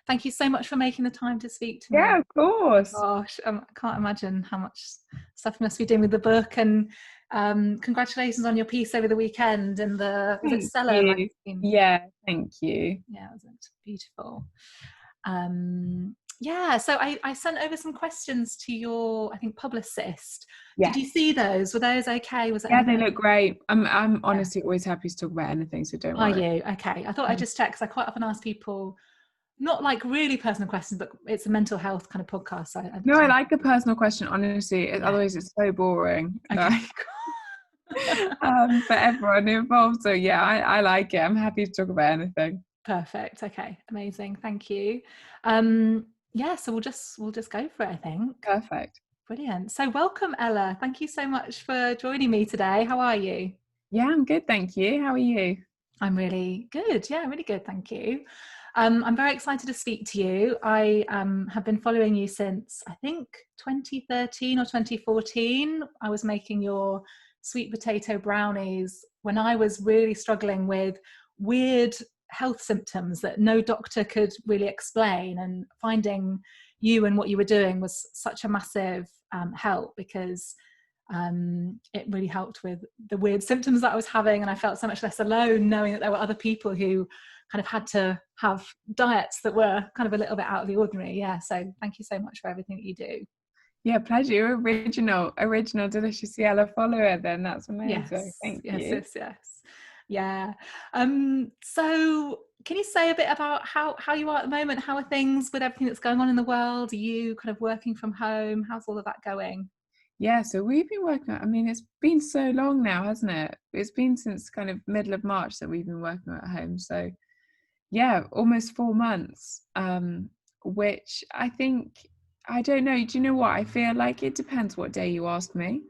Thank you so much for making the time to speak to me. Yeah, of course. Gosh, I can't imagine how much stuff you must be doing with the book. And congratulations on your piece over the weekend in the was it Seller magazine? Yeah, thank you. Yeah, it was beautiful. So I sent over some questions to your, I think, publicist. Yes. Did you see those? Were those okay? Was Yeah, they look great. I'm honestly always happy to talk about anything, so don't worry. Are you? Okay. I thought I'd just check, because I quite often ask people, not like really personal questions, but it's a mental health kind of podcast. So I like a personal question, honestly. Otherwise it's so boring. Okay. For everyone involved. So yeah, I like it. I'm happy to talk about anything. Perfect. Okay. Amazing. Thank you. So we'll just go for it, I think. Perfect. Brilliant. So welcome, Ella. Thank you so much for joining me today. How are you? Yeah, I'm good, thank you. How are you? I'm really good. Yeah, really good. Thank you. I'm very excited to speak to you. I have been following you since, I think, 2013 or 2014. I was making your sweet potato brownies when I was really struggling with weird health symptoms that no doctor could really explain, and finding you and what you were doing was such a massive help, because it really helped with the weird symptoms that I was having, and I felt so much less alone knowing that there were other people who kind of had to have diets that were kind of a little bit out of the ordinary. Yeah, so thank you so much for everything that you do. Yeah, pleasure. You're original delicious yellow follower then. That's amazing. Yes, Thank yes, you. yes. Yeah. So can you say a bit about how you are at the moment? How are things with everything that's going on in the world? Are you kind of working from home? How's all of that going? Yeah, so we've been working I mean, it's been so long now, hasn't it? It's been since kind of middle of March that we've been working at home. So yeah, almost 4 months. Which I think, I don't know. Do you know what? I feel like it depends what day you ask me.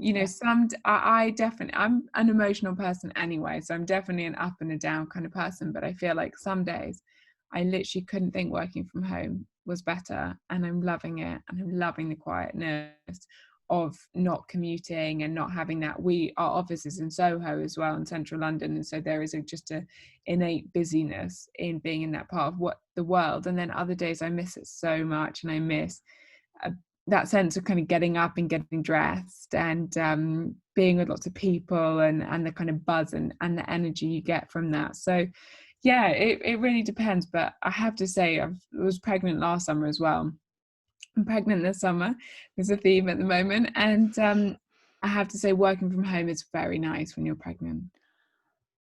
You know, I definitely, I'm an emotional person anyway, so I'm definitely an up and a down kind of person. But I feel like some days I literally couldn't think working from home was better, and I'm loving it, and I'm loving the quietness of not commuting and not having that. Our office is in Soho as well, in central London, and so there is just a innate busyness in being in that part of the world. And then other days I miss it so much, and I miss that sense of kind of getting up and getting dressed and being with lots of people, and the kind of buzz and the energy you get from that. So yeah, it really depends. But I have to say, I was pregnant last summer as well. I'm pregnant this summer. There's a theme at the moment. And I have to say, working from home is very nice when you're pregnant.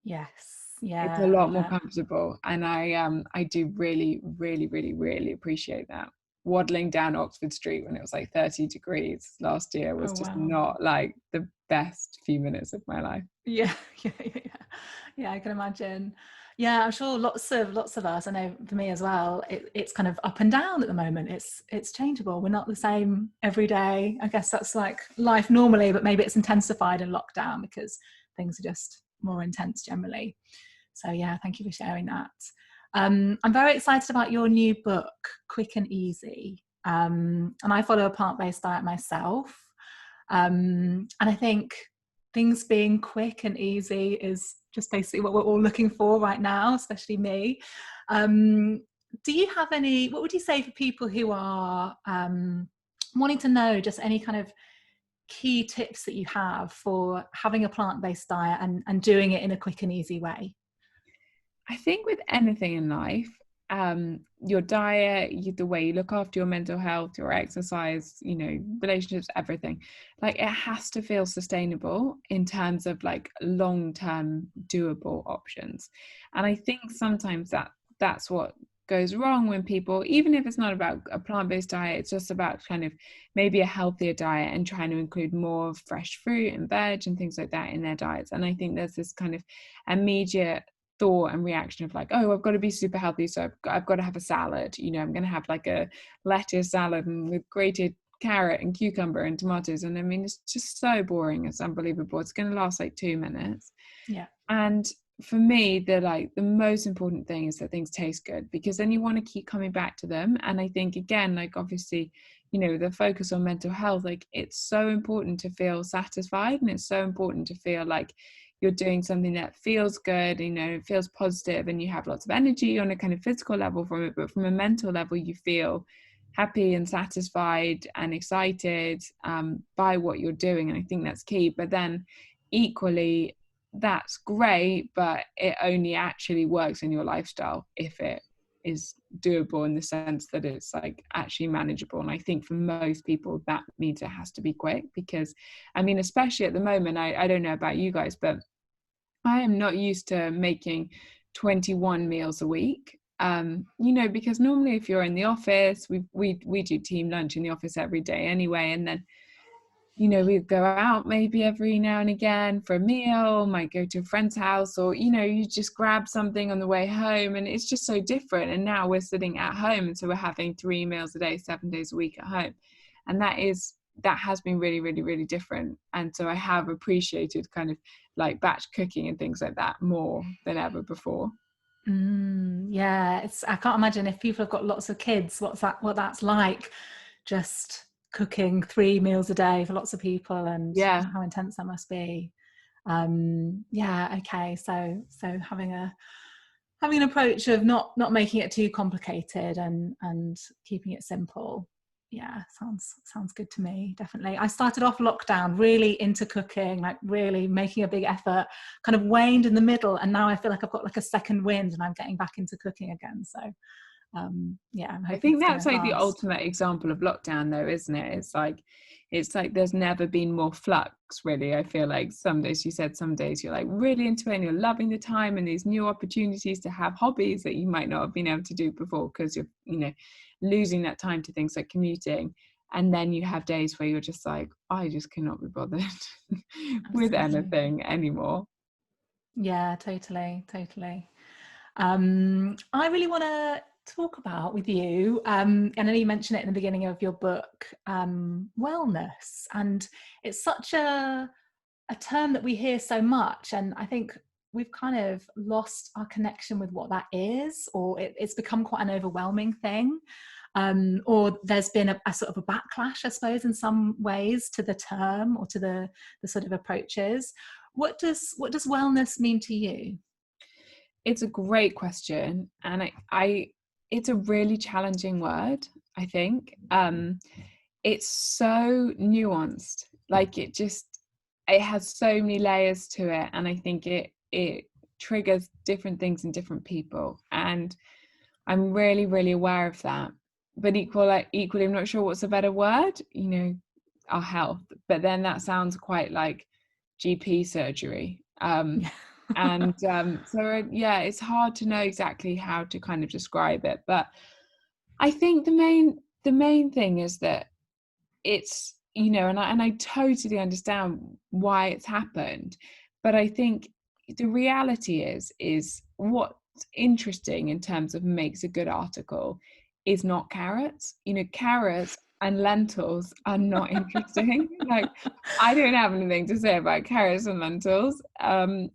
Yes. Yeah. It's a lot more comfortable. And I do really, really, really, really appreciate that. Waddling down Oxford Street when it was like 30 degrees last year was just not like the best few minutes of my life. Yeah, I can imagine. Yeah, I'm sure lots of us, I know for me as well, it's kind of up and down at the moment. It's changeable. We're not the same every day. I guess that's like life normally, but maybe it's intensified in lockdown because things are just more intense generally. So yeah, thank you for sharing that. I'm very excited about your new book, Quick and Easy. And I follow a plant-based diet myself. And I think things being quick and easy is just basically what we're all looking for right now, especially me. Do you have what would you say for people who are wanting to know just any kind of key tips that you have for having a plant-based diet and doing it in a quick and easy way? I think with anything in life, your diet, the way you look after your mental health, your exercise, relationships, everything, like it has to feel sustainable in terms of like long-term doable options. And I think sometimes that's what goes wrong when people, even if it's not about a plant-based diet, it's just about kind of maybe a healthier diet and trying to include more fresh fruit and veg and things like that in their diets. And I think there's this kind of immediate thought and reaction of like, oh, I've got to be super healthy, so I've got to have a salad, I'm going to have like a lettuce salad and with grated carrot and cucumber and tomatoes. And I mean, it's just so boring. It's unbelievable. It's going to last like 2 minutes. Yeah. And for me, the most important thing is that things taste good, because then you want to keep coming back to them. And I think, again, like obviously, the focus on mental health, like it's so important to feel satisfied, and it's so important to feel like you're doing something that feels good, you know, it feels positive, and you have lots of energy on a kind of physical level from it, but from a mental level, you feel happy and satisfied and excited by what you're doing. And I think that's key. But then equally, that's great, but it only actually works in your lifestyle if it is doable, in the sense that it's like actually manageable. And I think for most people that means it has to be quick, because I mean, especially at the moment, I don't know about you guys, but I am not used to making 21 meals a week. You know, because normally if you're in the office, we do team lunch in the office every day anyway, and then, you know, we go out maybe every now and again for a meal, might go to a friend's house, or, you know, you just grab something on the way home, and it's just so different. And now we're sitting at home, and so we're having 3 meals a day, 7 days a week at home. And that has been really, really, really different. And so I have appreciated kind of like batch cooking and things like that more than ever before. Yeah, I can't imagine if people have got lots of kids, what that's like, just cooking 3 meals a day for lots of people, and Yeah. how intense that must be. Yeah, okay. So having an approach of not making it too complicated, and keeping it simple. Yeah, sounds good to me. Definitely. I started off lockdown really into cooking, like really making a big effort, kind of waned in the middle, and now I feel like I've got like a second wind and I'm getting back into cooking again. So yeah, I'm I hoping think it's going that's to like the last. ultimate example of lockdown though, isn't it? It's like there's never been more flux, really. I feel like some days, you said, some days you're like really into it and you're loving the time and these new opportunities to have hobbies that you might not have been able to do before because you're, you know, losing that time to things like commuting. And then you have days where you're just like, I just cannot be bothered with Absolutely. anything anymore. Yeah, totally. I really want to talk about with you, and I know you mentioned it in the beginning of your book, wellness, and it's such a term that we hear so much, and I think we've kind of lost our connection with what that is, or it's become quite an overwhelming thing, or there's been a sort of a backlash, I suppose, in some ways to the term or to the sort of approaches. What does wellness mean to you? It's a great question, and I it's a really challenging word, I think. It's so nuanced. Like it has so many layers to it, and I think it triggers different things in different people. And I'm really, really aware of that. But equally, I'm not sure what's a better word, you know, our health. But then that sounds quite like GP surgery. Yeah. Yeah, it's hard to know exactly how to kind of describe it. But I think the main thing is that it's, you know, and I totally understand why it's happened, but I think the reality is what's interesting in terms of makes a good article is not carrots. You know, carrots and lentils are not interesting. Like, I don't have anything to say about carrots and lentils.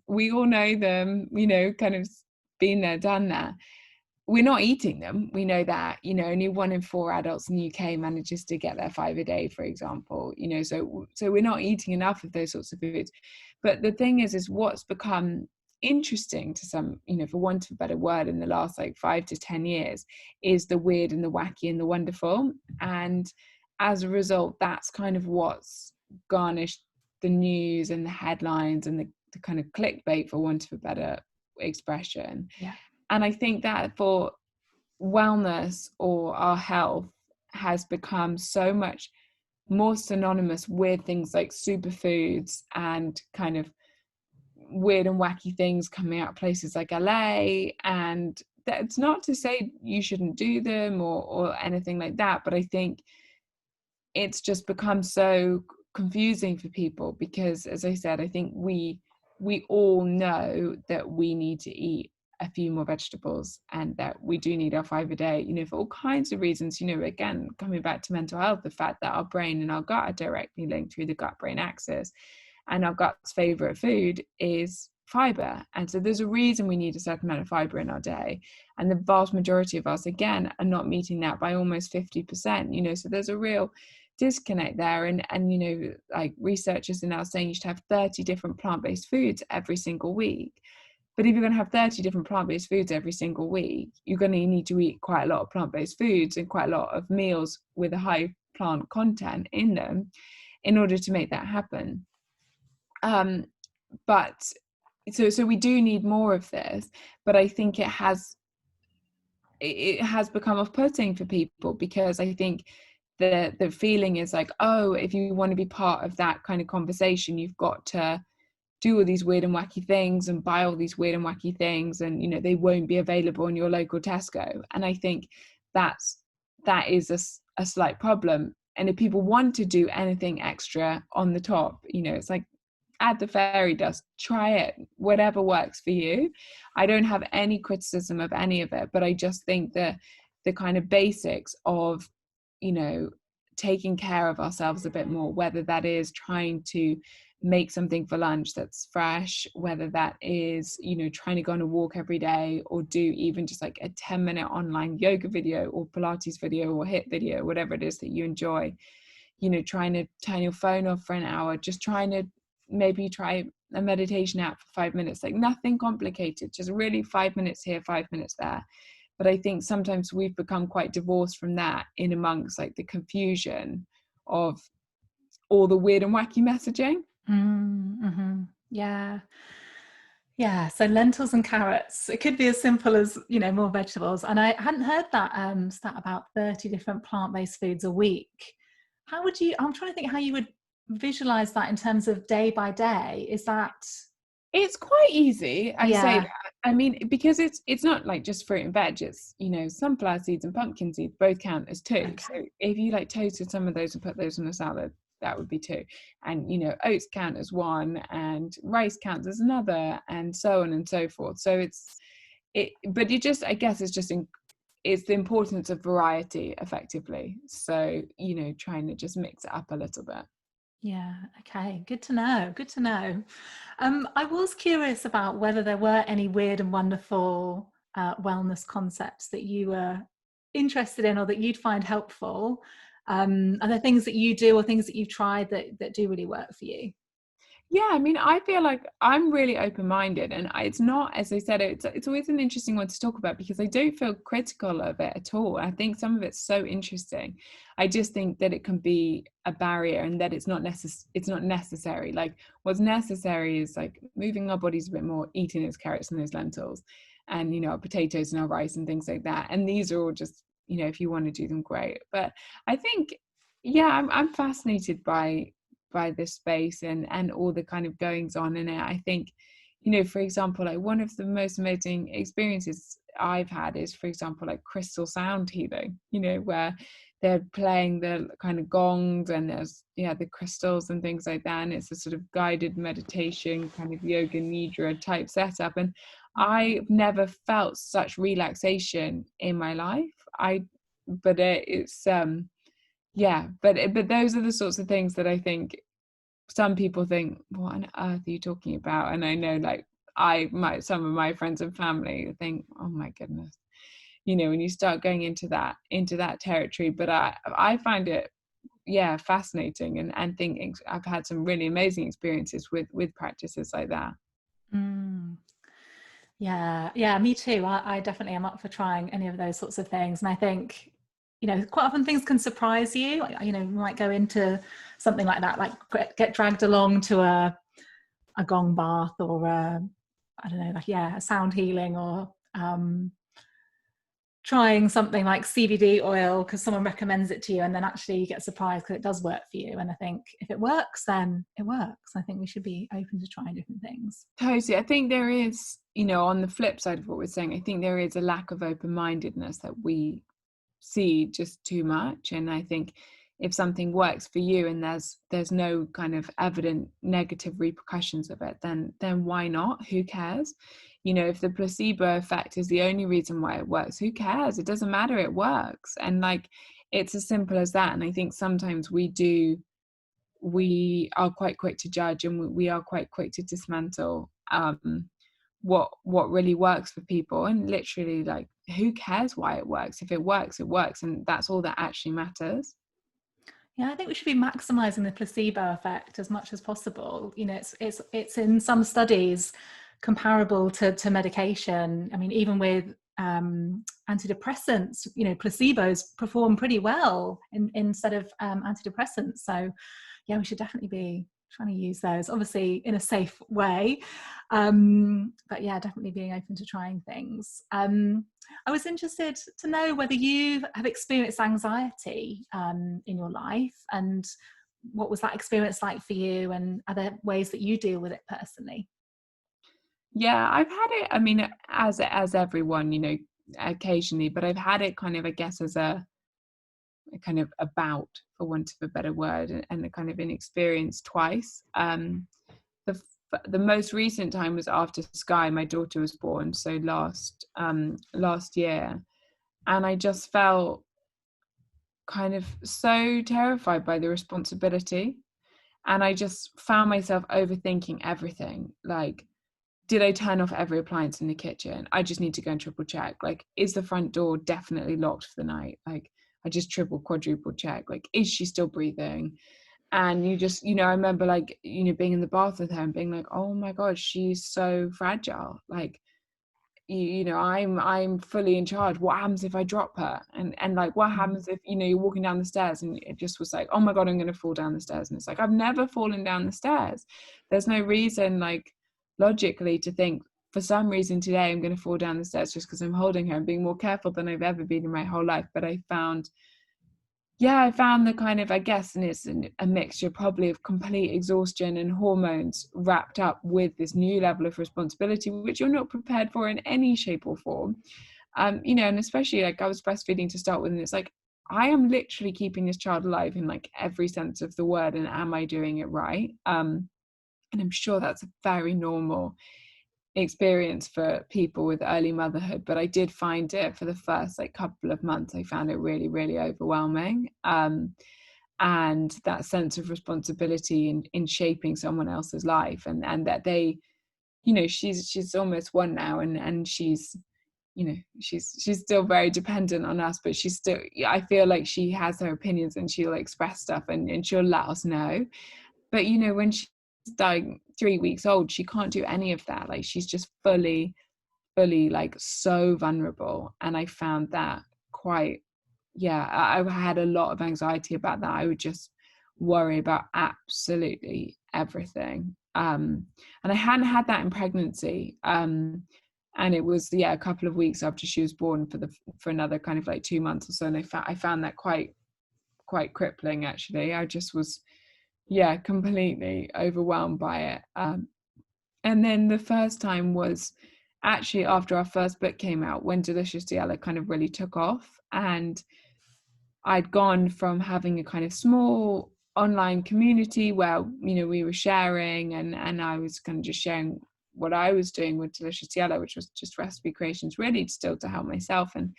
We all know them, you know, kind of been there, done that. We're not eating them. We know that, you know, only 1 in 4 adults in the UK manages to get their 5 a day, for example, you know, so we're not eating enough of those sorts of foods. But the thing is what's become interesting to some, you know, for want of a better word, in the last like 5 to 10 years is the weird and the wacky and the wonderful. And as a result, that's kind of what's garnished the news and the headlines and the kind of clickbait, for want of a better expression. Yeah. And I think that for wellness or our health has become so much more synonymous with things like superfoods and kind of weird and wacky things coming out of places like LA. And that's not to say you shouldn't do them or anything like that, but I think it's just become so confusing for people because, as I said, I think we all know that we need to eat a few more vegetables and that we do need our 5 a day, you know, for all kinds of reasons. You know, again, coming back to mental health, the fact that our brain and our gut are directly linked through the gut brain axis, and our gut's favorite food is fiber. And so there's a reason we need a certain amount of fiber in our day, and the vast majority of us, again, are not meeting that by almost 50%, you know. So there's a real disconnect there. And you know, like researchers are now saying you should have 30 different plant-based foods every single week. But if you're going to have 30 different plant-based foods every single week, you're going to need to eat quite a lot of plant-based foods and quite a lot of meals with a high plant content in them in order to make that happen. But so we do need more of this, but I think it has become off-putting for people, because I think the feeling is like, oh, if you want to be part of that kind of conversation, you've got to do all these weird and wacky things and buy all these weird and wacky things, and you know, they won't be available in your local Tesco. And I think that is a slight problem. And if people want to do anything extra on the top, you know, it's like, add the fairy dust, try it, whatever works for you. I don't have any criticism of any of it, but I just think that the kind of basics of, you know, taking care of ourselves a bit more, whether that is trying to make something for lunch that's fresh, whether that is, you know, trying to go on a walk every day, or do even just like a 10-minute online yoga video or Pilates video or HIIT video, whatever it is that you enjoy, you know, trying to turn your phone off for an hour, just trying to maybe try a meditation app for 5 minutes, like nothing complicated, just really 5 minutes here, 5 minutes there. But I think sometimes we've become quite divorced from that in amongst like the confusion of all the weird and wacky messaging. Mm-hmm. Yeah, so lentils and carrots. It could be as simple as, you know, more vegetables. And I hadn't heard that stat about 30 different plant-based foods a week. How would you, I'm trying to think how you would visualize that in terms of day by day. Is that... It's quite easy, I say Yeah. that. I mean, because it's not like just fruit and veg, it's, you know, sunflower seeds and pumpkin seeds both count as two. Okay. So if you like toasted some of those and put those in a salad, that would be two. And, you know, oats count as one, and rice counts as another, and so on and so forth. So but you just, I guess it's just it's the importance of variety effectively. So, you know, trying to just mix it up a little bit. Yeah, okay, good to know, good to know. I was curious about whether there were any weird and wonderful wellness concepts that you were interested in or that you'd find helpful. Are there things that you do or things that you've tried that do really work for you? Yeah, I mean, I feel like I'm really open-minded, and it's not, as I said, it's always an interesting one to talk about, because I don't feel critical of it at all. I think some of it's so interesting. I just think that it can be a barrier, and that it's not necessary. Like, what's necessary is like moving our bodies a bit more, eating those carrots and those lentils, and, you know, our potatoes and our rice and things like that. And these are all just, you know, if you want to do them, great. But I think, yeah, I'm fascinated by this space and all the kind of goings on in it. I think, you know, for example, like one of the most amazing experiences I've had is, for example, like crystal sound healing, you know, where they're playing the kind of gongs and there's, yeah, the crystals and things like that. And it's a sort of guided meditation, kind of yoga nidra type setup. And I've never felt such relaxation in my life. It's yeah, but those are the sorts of things that I think some people think, what on earth are you talking about? And I know, like, some of my friends and family think, oh my goodness, you know, when you start going into that territory. But I find it, yeah, fascinating, and think I've had some really amazing experiences with practices like that. Mm. Yeah, me too. I definitely am up for trying any of those sorts of things. And I think, you know, quite often things can surprise you. You know, you might go into something like that, like get dragged along to a gong bath or I don't know, like, yeah, a sound healing, or trying something like CBD oil because someone recommends it to you, and then actually you get surprised because it does work for you. And I think if it works, then it works. I think we should be open to trying different things. Totally. I think there is, you know, on the flip side of what we're saying, I think there is a lack of open-mindedness that we see just too much. And I think if something works for you and there's no kind of evident negative repercussions of it, then why not? Who cares? You know, if the placebo effect is the only reason why it works, who cares? It doesn't matter, it works. And like, it's as simple as that. And I think sometimes we are quite quick to judge, and we are quite quick to dismantle what really works for people. And literally, like, who cares why it works? If it works, it works, and that's all that actually matters. Yeah, I think we should be maximizing the placebo effect as much as possible. You know, it's in some studies comparable to medication. I mean, even with antidepressants, you know, placebos perform pretty well instead of antidepressants. So yeah, we should definitely be trying to use those, obviously in a safe way. But yeah, definitely being open to trying things. I was interested to know whether you have experienced anxiety in your life, and what was that experience like for you, and are there ways that you deal with it personally? Yeah, I've had it, I mean, as everyone, you know, occasionally, but I've had it kind of, I guess, as a kind of a bout, for want of a better word, and a kind of inexperience twice. The most recent time was after Sky, my daughter, was born, so last year, and I just felt kind of so terrified by the responsibility, and I just found myself overthinking everything. Like, did I turn off every appliance in the kitchen? I just need to go and triple check. Like, is the front door definitely locked for the night? Like, I just triple, quadruple check. Like, is she still breathing? And you just, you know, I remember, like, you know, being in the bath with her and being like, oh my God, she's so fragile. Like, you know, I'm fully in charge. What happens if I drop her? And like, what happens if, you know, you're walking down the stairs and it just was like, oh my God, I'm going to fall down the stairs. And it's like, I've never fallen down the stairs. There's no reason, like, logically, to think for some reason today I'm going to fall down the stairs just because I'm holding her and being more careful than I've ever been in my whole life. But I found the kind of, I guess, and it's a mixture probably of complete exhaustion and hormones wrapped up with this new level of responsibility, which you're not prepared for in any shape or form. You know, and especially, like, I was breastfeeding to start with, and it's like, I am literally keeping this child alive in, like, every sense of the word, and am I doing it right? And I'm sure that's a very normal experience for people with early motherhood, but I did find it, for the first, like, couple of months, I found it really, really overwhelming. And that sense of responsibility in shaping someone else's life, and that they, you know, she's almost one now, and she's, you know, she's still very dependent on us, but she's still, I feel like she has her opinions and she'll express stuff, and she'll let us know. But, you know, when she's like 3 weeks old, she can't do any of that. Like, she's just fully, like, so vulnerable. And I found that quite, yeah, I had a lot of anxiety about that. I would just worry about absolutely everything. And I hadn't had that in pregnancy. And it was, yeah, a couple of weeks after she was born, for another kind of like 2 months or so. And I found that quite crippling, actually. I just was, yeah, completely overwhelmed by it. And then the first time was actually after our first book came out, when Delicious Diella kind of really took off. And I'd gone from having a kind of small online community where, you know, we were sharing, and I was kind of just sharing what I was doing with Delicious Diella, which was just recipe creations, really still to help myself. And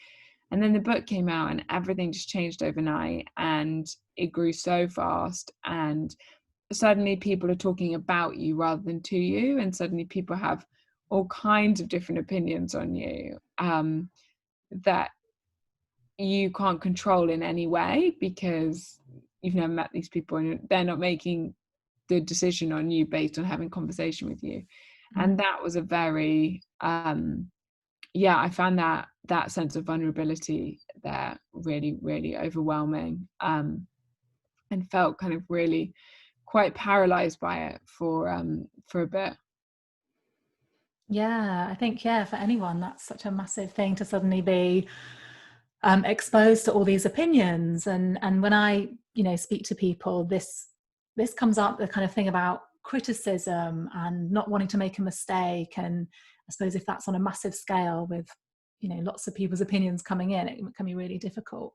then the book came out, and everything just changed overnight, and it grew so fast. And suddenly people are talking about you rather than to you, and suddenly people have all kinds of different opinions on you, that you can't control in any way, because you've never met these people, and they're not making the decision on you based on having conversation with you. And Mm. that was a very, yeah, I found that sense of vulnerability there really, really overwhelming, and felt kind of really quite paralyzed by it for a bit. Yeah, I think, yeah, for anyone, that's such a massive thing to suddenly be exposed to all these opinions. And when I, you know, speak to people, this comes up, the kind of thing about criticism and not wanting to make a mistake. And I suppose if that's on a massive scale with, you know, lots of people's opinions coming in, it can be really difficult.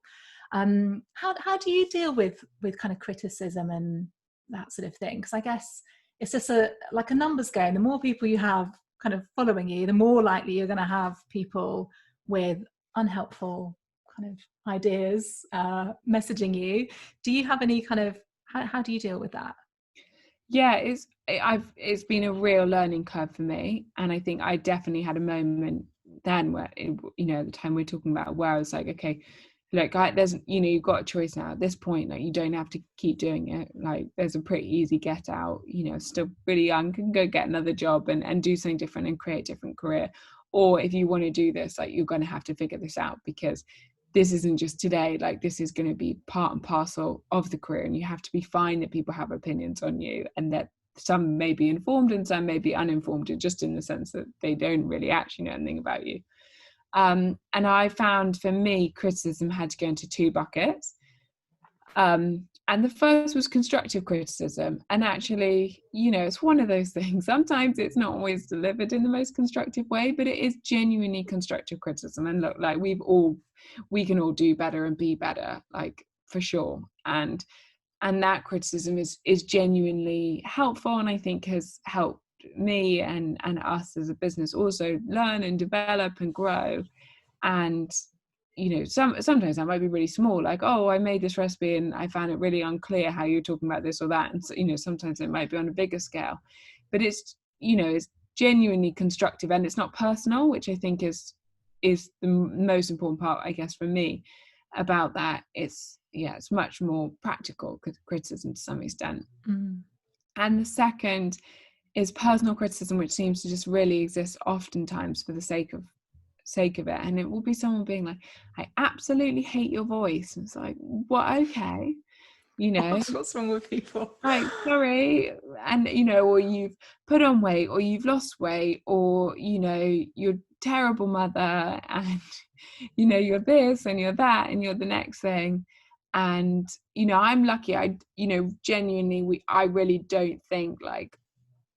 How do you deal with kind of criticism and that sort of thing? Because I guess it's just like a numbers game. The more people you have kind of following you, the more likely you're going to have people with unhelpful kind of ideas messaging you. Do you have any kind of, how do you deal with that? Yeah, it's been a real learning curve for me, and I think I definitely had a moment then where, you know, at the time we're talking about, where I was like, okay, look, there's, you know, you've got a choice now at this point. Like, you don't have to keep doing it. Like, there's a pretty easy get out, you know, still really young, can go get another job and do something different and create a different career. Or if you want to do this, like, you're going to have to figure this out, because this isn't just today. Like, this is going to be part and parcel of the career, and you have to be fine that people have opinions on you, and that some may be informed and some may be uninformed, just in the sense that they don't really actually know anything about you. And I found, for me, criticism had to go into two buckets. And the first was constructive criticism. And actually, you know, it's one of those things. Sometimes it's not always delivered in the most constructive way, but it is genuinely constructive criticism. And look, like, we can all do better and be better, like, for sure. And that criticism is genuinely helpful, and I think has helped me and us as a business also learn and develop and grow. And, you know, sometimes that might be really small, like, oh, I made this recipe and I found it really unclear how you're talking about this or that. And so, you know, sometimes it might be on a bigger scale, but it's, you know, it's genuinely constructive, and it's not personal, which I think is the most important part, I guess, for me about that. It's much more practical criticism to some extent. And the second is personal criticism, which seems to just really exist oftentimes for the sake of it. And it will be someone being like, I absolutely hate your voice. And it's like, what? Okay, you know, What's wrong with people? like, sorry. And, you know, or you've put on weight, or you've lost weight, or, you know, you're a terrible mother, and, you know, you're this and you're that and you're the next thing. And, you know, I'm lucky. You know, genuinely, I really don't think, like,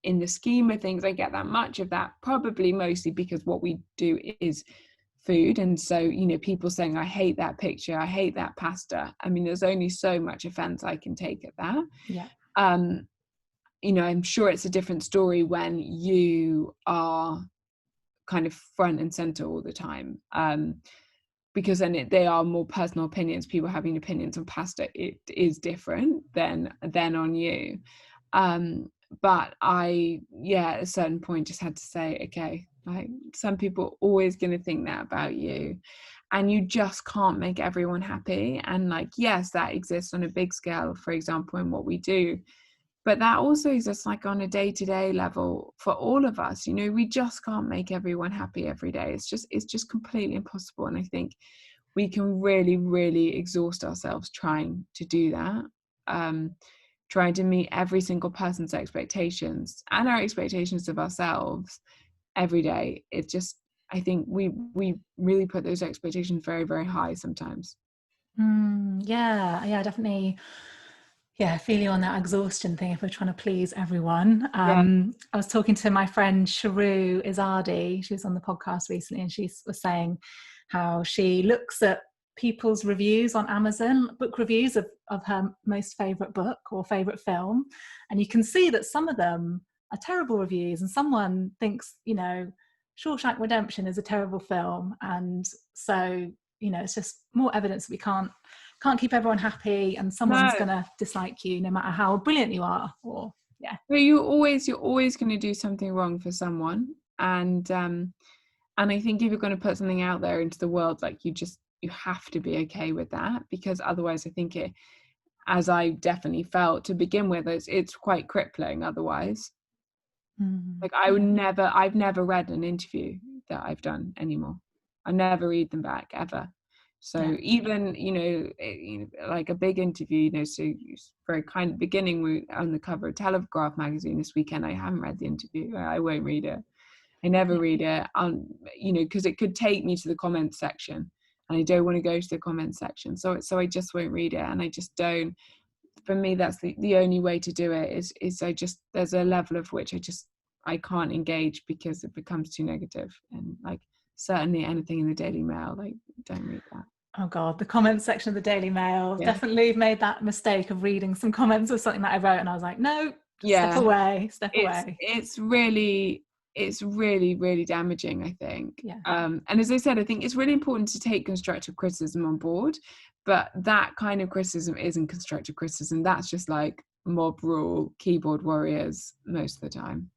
in the scheme of things, I get that much of that, probably mostly because what we do is food. And so, you know, people saying, I hate that picture, I hate that pasta. I mean, there's only so much offense I can take at that. Yeah. You know, I'm sure it's a different story when you are kind of front and center all the time. Because then they are more personal opinions. People having opinions on pasta, it is different than on you. But I, at a certain point, just had to say, okay, like, some people are always going to think that about you, and you just can't make everyone happy. And, like, yes, that exists on a big scale, for example, in what we do, but that also exists, like, on a day-to-day level for all of us. You know, we just can't make everyone happy every day. It's just completely impossible. And I think we can really, really exhaust ourselves trying to do that. Trying to meet every single person's expectations and our expectations of ourselves every day. It just, I think we really put those expectations very, very high sometimes. Yeah, definitely. Yeah, I feel you on that exhaustion thing if we're trying to please everyone. Yeah. I was talking to my friend Sharu Izadi. She was on the podcast recently, and she was saying how she looks at people's reviews on Amazon, book reviews of her most favorite book or favorite film, and you can see that some of them are terrible reviews, and someone thinks, you know, Shawshank Redemption is a terrible film. And so, you know, it's just more evidence that we can't keep everyone happy, and someone's going to dislike you no matter how brilliant you are. Or but you're always going to do something wrong for someone. And I think if you're going to put something out there into the world, like, you have to be okay with that, because otherwise, I think it, as I definitely felt to begin with, it's quite crippling otherwise. Like, I've never read an interview that I've done anymore. I never read them back, ever. So even, you know, like a big interview, you know, so very kind of beginning, we on the cover of Telegraph magazine this weekend, I haven't read the interview. I won't read it. I never read it, you know, because it could take me to the comments section, and I don't want to go to the comments section. So I just won't read it. And I just don't, for me, that's the only way to do it is there's a level of which I can't engage, because it becomes too negative. And, like, certainly anything in the Daily Mail, like, don't read that. Oh God, the comments section of the Daily Mail. Definitely made that mistake of reading some comments of something that I wrote, and I was like, no, step away. It's really, really damaging, I think. And as I said, I think it's really important to take constructive criticism on board, but that kind of criticism isn't constructive criticism. That's just like mob rule, keyboard warriors most of the time.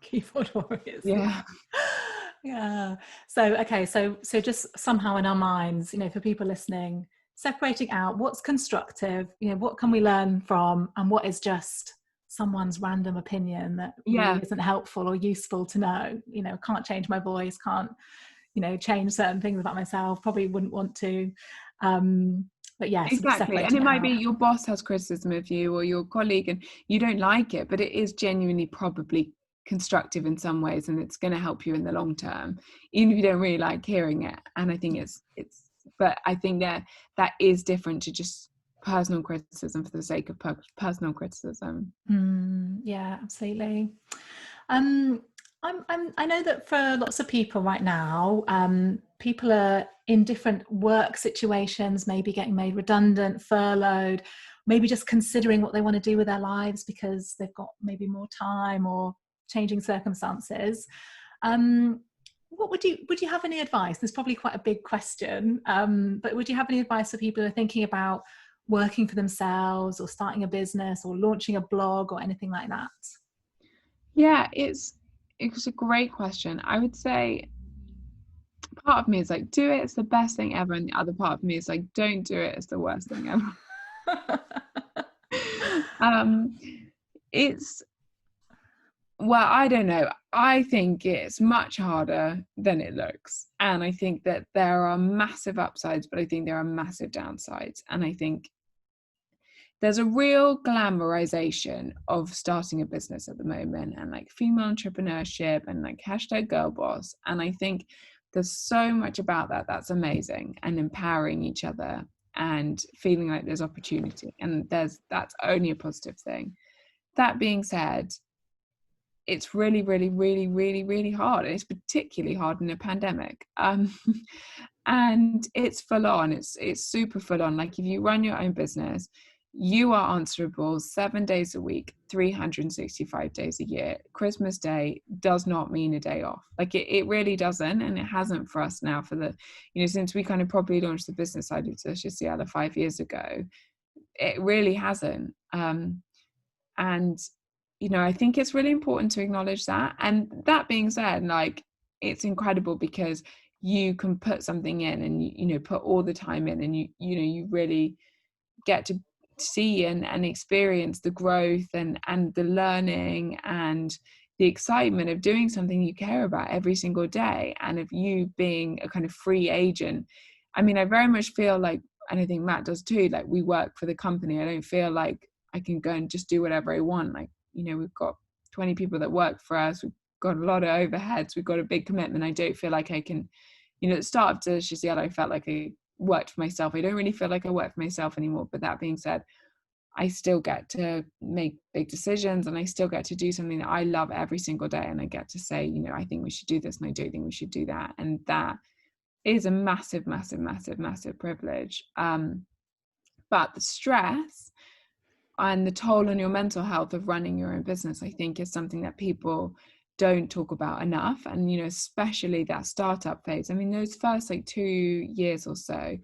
Keyboard warriors. Yeah. Yeah. So, okay. So just somehow in our minds, you know, for people listening, separating out what's constructive, what can we learn from, and what is just someone's random opinion that really Yeah, isn't helpful or useful to know. Can't change my voice, can't change certain things about myself, probably wouldn't want to. But yeah, sort of exactly. And separating it it might be out. your boss has criticism of you or your colleague and you don't like it, but it is genuinely probably constructive in some ways and it's going to help you in the long term, even if you don't really like hearing it. And I think but I think that is different to just personal criticism for the sake of personal criticism. Yeah, absolutely. Um, I know that for lots of people right now, people are in different work situations, maybe getting made redundant, furloughed, maybe just considering what they want to do with their lives because they've got maybe more time or changing circumstances. What would you have any advice? There's probably quite a big question, but would you have any advice for people who are thinking about working for themselves or starting a business or launching a blog or anything like that? Yeah, it's a great question. I would say part of me is like, do it, it's the best thing ever. And the other part of me is like, don't do it, it's the worst thing ever. um, it's, well, I don't know. I think it's much harder than it looks. And I think that there are massive upsides, but I think there are massive downsides. And I think there's a real glamorization of starting a business at the moment and like female entrepreneurship and like hashtag girl boss. And I think there's so much about that that's amazing and empowering each other and feeling like there's opportunity. And that's only a positive thing. That being said, it's really, really, really, really, really hard. And it's particularly hard in a pandemic. And it's full on. It's super full on. Like if you run your own business, you are answerable 7 days a week, 365 days a year. Christmas Day does not mean a day off. Like it really doesn't. And it hasn't for us now for the, since we kind of properly launched the business side of Seattle 5 years ago, it really hasn't. And I think it's really important to acknowledge that. And that being said, like it's incredible because you can put something in and you put all the time in and you really get to see and experience the growth and the learning and the excitement of doing something you care about every single day, and of you being a kind of free agent. I mean, I very much feel like, and I think Matt does too, like we work for the company. I don't feel like I can go and just do whatever I want. Like, we've got 20 people that work for us. We've got a lot of overheads. We've got a big commitment. I don't feel like I can, at the start of Delicious Yellow, I felt like I worked for myself. I don't really feel like I work for myself anymore. But that being said, I still get to make big decisions and I still get to do something that I love every single day. And I get to say, I think we should do this and I don't think we should do that. And that is a massive, massive, massive, massive privilege. But the stress and the toll on your mental health of running your own business, I think, is something that people don't talk about enough. And, especially that startup phase. I mean, those first like 2 years or so,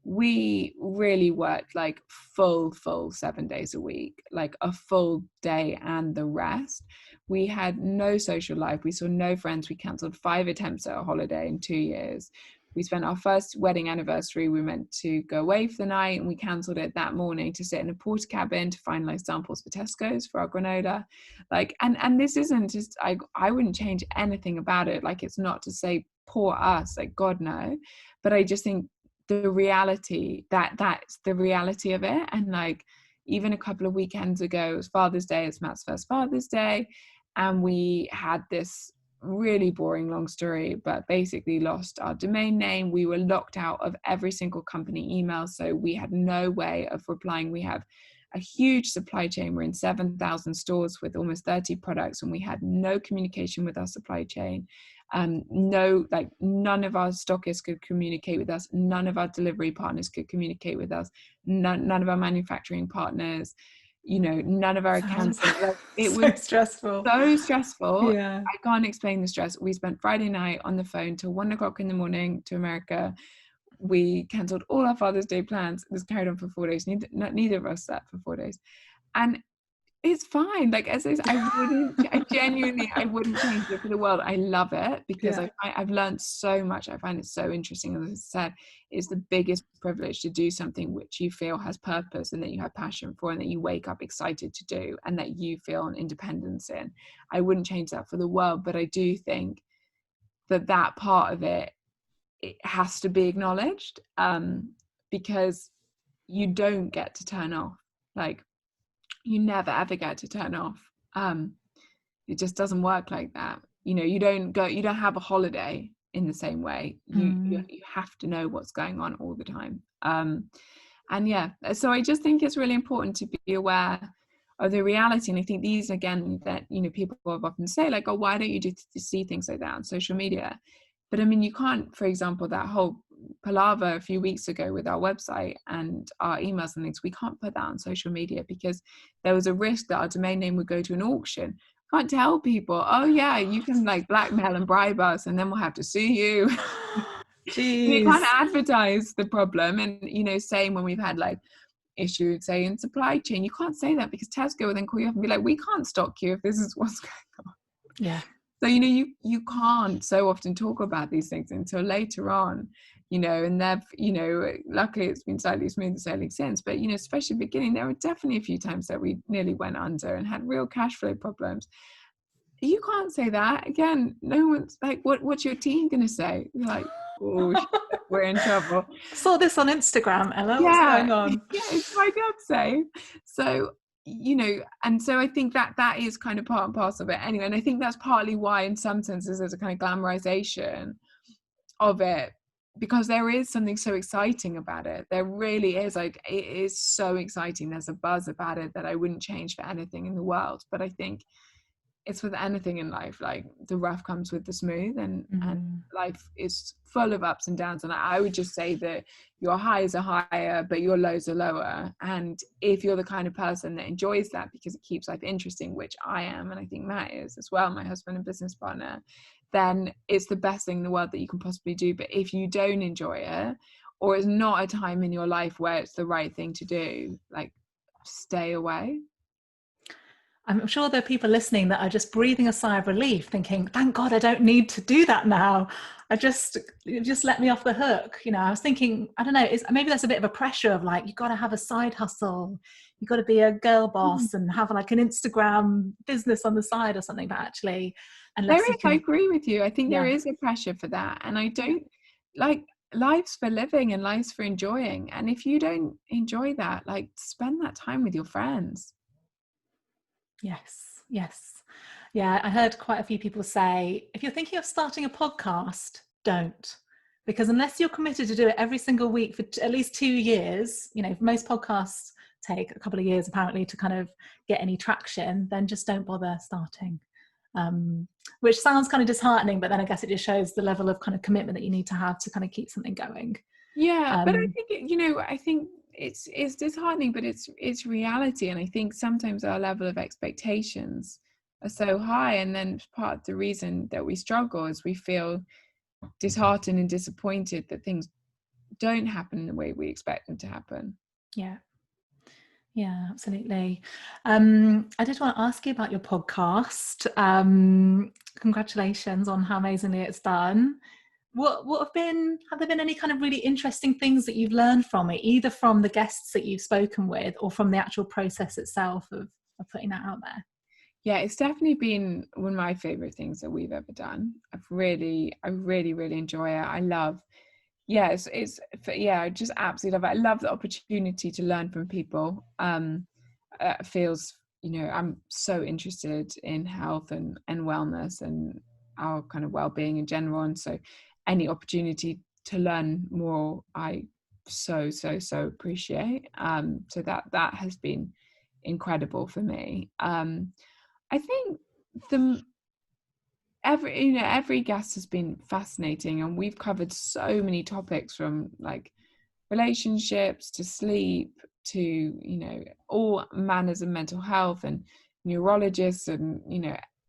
we really worked like full 7 days a week, like a full day and the rest. We had no social life. We saw no friends. We cancelled 5 attempts at a holiday in 2 years. We spent our first wedding anniversary. We meant to go away for the night and we cancelled it that morning to sit in a porta cabin to finalize samples for Tesco's for our granola. Like, and this isn't just, I wouldn't change anything about it. Like, it's not to say poor us, like God no, but I just think the reality that's the reality of it. And like even a couple of weekends ago, it was Father's Day, it's Matt's first Father's Day, and we had this really boring long story, but basically lost our domain name. We were locked out of every single company email, so we had no way of replying. We have a huge supply chain. We're in 7,000 stores with almost 30 products, and we had no communication with our supply chain. None of our stockists could communicate with us. None of our delivery partners could communicate with us. None of our manufacturing partners, none of our accountants. Like, it so was stressful. so stressful. Yeah. I can't explain the stress. We spent Friday night on the phone till 1:00 in the morning to America. We cancelled all our Father's Day plans. This carried on for 4 days. Neither of us slept for 4 days. And It's fine. Like, as is, I genuinely, I wouldn't change it for the world. I love it because Yeah. I've learned so much. I find it so interesting. As I said, it's the biggest privilege to do something which you feel has purpose and that you have passion for and that you wake up excited to do and that you feel an independence in. I wouldn't change that for the world, but I do think that part of it has to be acknowledged, because you don't get to turn off. Like, you never ever get to turn off. It just doesn't work like that. You don't have a holiday in the same way. You have to know what's going on all the time. And yeah, so I just think it's really important to be aware of the reality. And I think these, again, that people have often say, like, oh, why don't you see things like that on social media? But I mean, you can't, for example, that whole palaver a few weeks ago with our website and our emails and things, we can't put that on social media because there was a risk that our domain name would go to an auction. Can't tell people, oh yeah, you can like blackmail and bribe us and then we'll have to sue you. You can't Jeez. advertise the problem. And saying when we've had like issues, say, in supply chain, you can't say that because Tesco will then call you up and be like, we can't stock you if this is what's going on. Yeah. So you can't so often talk about these things until later on, and they've, luckily it's been slightly smoother sailing since, but especially beginning, there were definitely a few times that we nearly went under and had real cash flow problems. You can't say that again. No one's like, what's your team gonna say? You're like, oh shit, we're in trouble. Saw this on Instagram, Ella. What's Yeah, going on? yeah, it's my dad's say. So, and so I think that is kind of part and parcel of it anyway. And I think that's partly why, in some senses, there's a kind of glamorization of it, because there is something so exciting about it. There really is. Like, it is so exciting. There's a buzz about it that I wouldn't change for anything in the world. But I think it's with anything in life, like the rough comes with the smooth, and life is full of ups and downs. And I would just say that your highs are higher but your lows are lower, and if you're the kind of person that enjoys that because it keeps life interesting, which I am, and I think Matt is as well, my husband and business partner, then it's the best thing in the world that you can possibly do. But if you don't enjoy it, or it's not a time in your life where it's the right thing to do, like, stay away. I'm sure there are people listening that are just breathing a sigh of relief, thinking, thank God I don't need to do that now. It just let me off the hook. I was thinking, I don't know, maybe there's a bit of a pressure of like, you've got to have a side hustle. You've got to be a girl boss and have like an Instagram business on the side or something. But actually, There unless you is, I can, agree with you. I think there yeah, is a pressure for that. And I don't like, life's for living and life's for enjoying. And if you don't enjoy that, like, spend that time with your friends. yes, yes. Yeah, I heard quite a few people say, if you're thinking of starting a podcast, don't. Because unless you're committed to do it every single week for at least 2 years, most podcasts take a couple of years apparently to kind of get any traction, then just don't bother starting. Which sounds kind of disheartening, but then I guess it just shows the level of kind of commitment that you need to have to kind of keep something going. Yeah, but I think I think it's disheartening, but it's reality. And I think sometimes our level of expectations are so high, and then part of the reason that we struggle is we feel disheartened and disappointed that things don't happen the way we expect them to happen. Yeah, absolutely. I did want to ask you about your podcast. Congratulations on how amazingly it's done. Have there been any kind of really interesting things that you've learned from it, either from the guests that you've spoken with or from the actual process itself of putting that out there? Yeah, it's definitely been one of my favorite things that we've ever done. I really, really enjoy it. I love, yeah, I just absolutely love it. I love the opportunity to learn from people. Feels, I'm so interested in health and wellness and our kind of well-being in general. And so any opportunity to learn more, I so appreciate. So that has been incredible for me. I think the every guest has been fascinating, and we've covered so many topics, from like relationships to sleep to all manners of mental health and neurologists and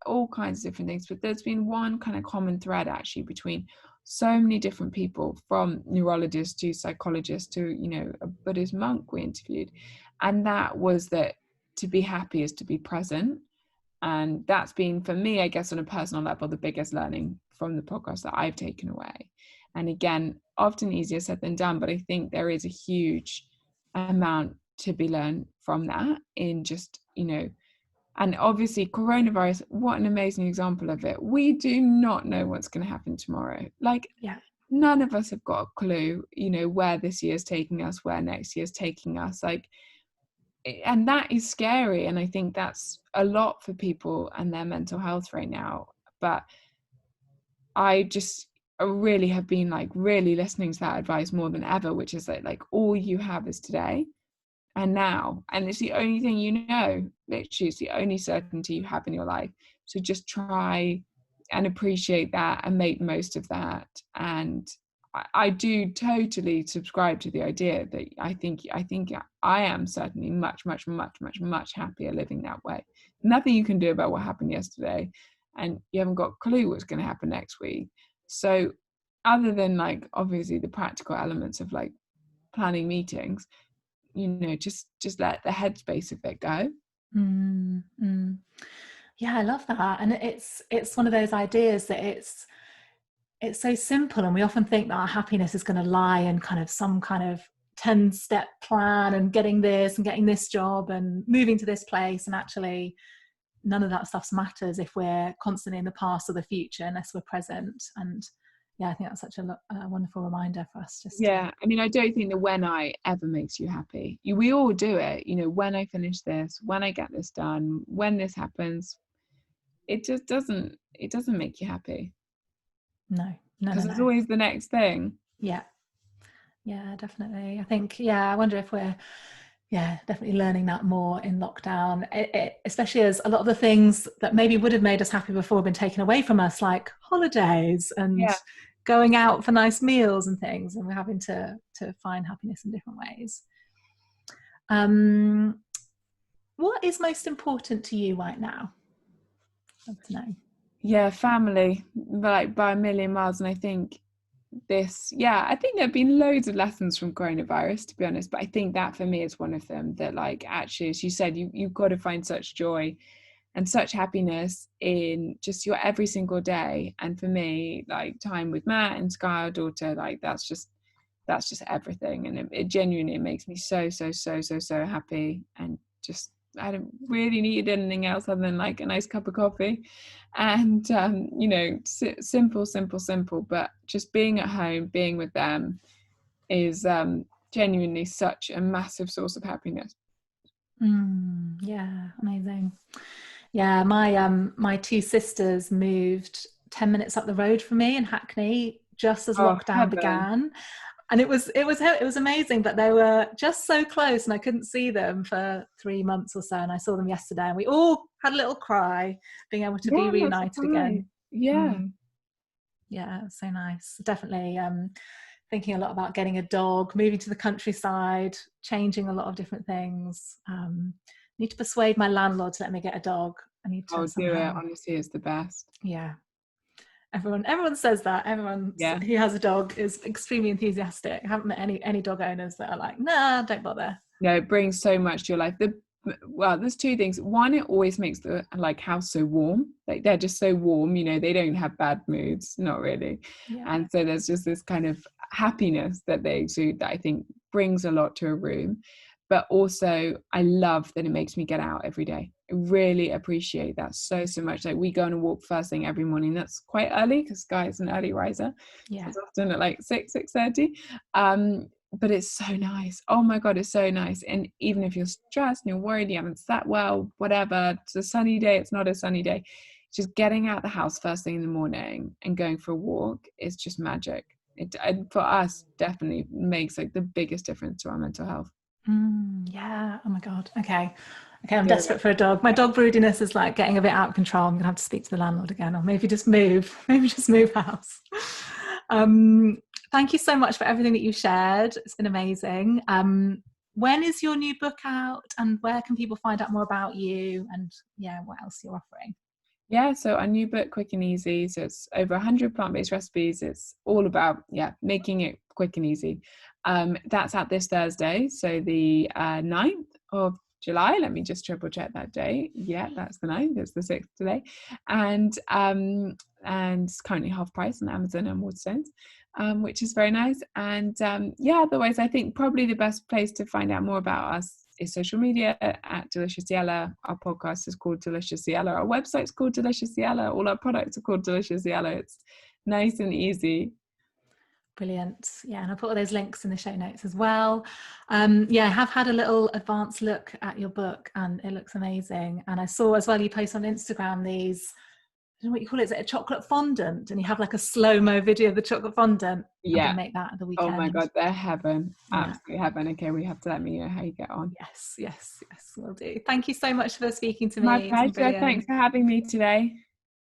all kinds of different things. But there's been one kind of common thread actually between so many different people, from neurologists to psychologists to a Buddhist monk we interviewed, and that was that to be happy is to be present. And that's been, for me, I guess, on a personal level, the biggest learning from the podcast that I've taken away. And again, often easier said than done, but I think there is a huge amount to be learned from that, in just, and obviously coronavirus, what an amazing example of it. We do not know what's going to happen tomorrow. Like, Yeah. none of us have got a clue, where this year's taking us, where next year's taking us. Like, and that is scary. And I think that's a lot for people and their mental health right now. But I just really have been like really listening to that advice more than ever, which is that like all you have is today and now, and it's the only thing literally it's the only certainty you have in your life. So just try and appreciate that and make most of that. And I do totally subscribe to the idea that I think I am certainly much happier living that way. Nothing you can do about what happened yesterday, and you haven't got a clue what's going to happen next week. So other than like obviously the practical elements of like planning meetings, just let the headspace of it go. Yeah, I love that. And it's one of those ideas that it's so simple, and we often think that our happiness is going to lie in kind of some kind of 10-step plan and getting this and getting this job and moving to this place, and actually none of that stuff matters if we're constantly in the past or the future, unless we're present. And yeah, I think that's such a wonderful reminder for us. I mean, I don't think the when I ever makes you happy. We all do it, when I finish this, when I get this done, when this happens, it just doesn't make you happy. No, because there's always the next thing. Yeah, definitely. I think, I wonder if we're definitely learning that more in lockdown, especially as a lot of the things that maybe would have made us happy before have been taken away from us, like holidays and going out for nice meals and things, and we're having to find happiness in different ways. What is most important to you right now? I'd love to know. Family, like by a million miles. And I think I think there have been loads of lessons from coronavirus, to be honest, but I think that for me is one of them, that like actually, as you said, you've got to find such joy and such happiness in just your every single day. And for me, like time with Matt and Sky, our daughter, like that's just everything. And it genuinely makes me so happy, and just I don't really need anything else other than like a nice cup of coffee and simple, but just being at home, being with them is genuinely such a massive source of happiness. Yeah, amazing. Yeah, my two sisters moved 10 minutes up the road from me in Hackney just as lockdown began. And it was amazing, but they were just so close and I couldn't see them for 3 months or so. And I saw them yesterday and we all had a little cry, being able to be reunited again. Yeah, so nice. Definitely thinking a lot about getting a dog, moving to the countryside, changing a lot of different things. Need to persuade my landlord to let me get a dog. I need to do it. Honestly, it's the best. Yeah. Everyone says that. Everyone who has a dog is extremely enthusiastic. I haven't met any dog owners that are like, nah, don't bother. No, it brings so much to your life. There's two things. One, it always makes the like house so warm. Like they're just so warm, they don't have bad moods, not really. And so there's just this kind of happiness that they exude that I think brings a lot to a room. But also I love that it makes me get out every day. I really appreciate that so much. Like we go on a walk first thing every morning. That's quite early because Sky is an early riser. So it's often at like 6:30. But it's so nice. Oh my God, it's so nice. And even if you're stressed and you're worried, you haven't sat well, whatever, it's a sunny day, it's not a sunny day, just getting out the house first thing in the morning and going for a walk is just magic. It for us definitely makes like the biggest difference to our mental health. Yeah. Oh my God. Okay, I'm desperate for a dog. My dog broodiness is like getting a bit out of control. I'm gonna have to speak to the landlord again, or maybe just move house. Thank you so much for everything that you shared. It's been amazing. When is your new book out, and where can people find out more about you, and what else you're offering? So our new book, Quick and Easy, so it's over 100 plant-based recipes. It's all about making it quick and easy. That's out this Thursday, so the 9th of July. Let me just triple check that date. Yeah, that's the 9th. It's the 6th today. And it's currently half price on Amazon and Waterstones, which is very nice. And yeah, otherwise I think probably the best place to find out more about us is social media at Delicious Yella. Our podcast is called Delicious Yella. Our website's called Delicious Yella. All our products are called Delicious Yella. It's nice and easy. Brilliant. Yeah, and I'll put all those links in the show notes as well. Yeah, I have had a little advanced look at your book and it looks amazing. And I saw as well you post on Instagram these, I don't know what you call it, is it a chocolate fondant? And you have like a slow-mo video of the chocolate fondant. Yeah. I'm going to make that at the weekend. Oh my God, they're heaven. Yeah. Absolute heaven. Okay, we have to let me know how you get on. Yes, will do. Thank you so much for speaking to me. My pleasure. Thanks for having me today.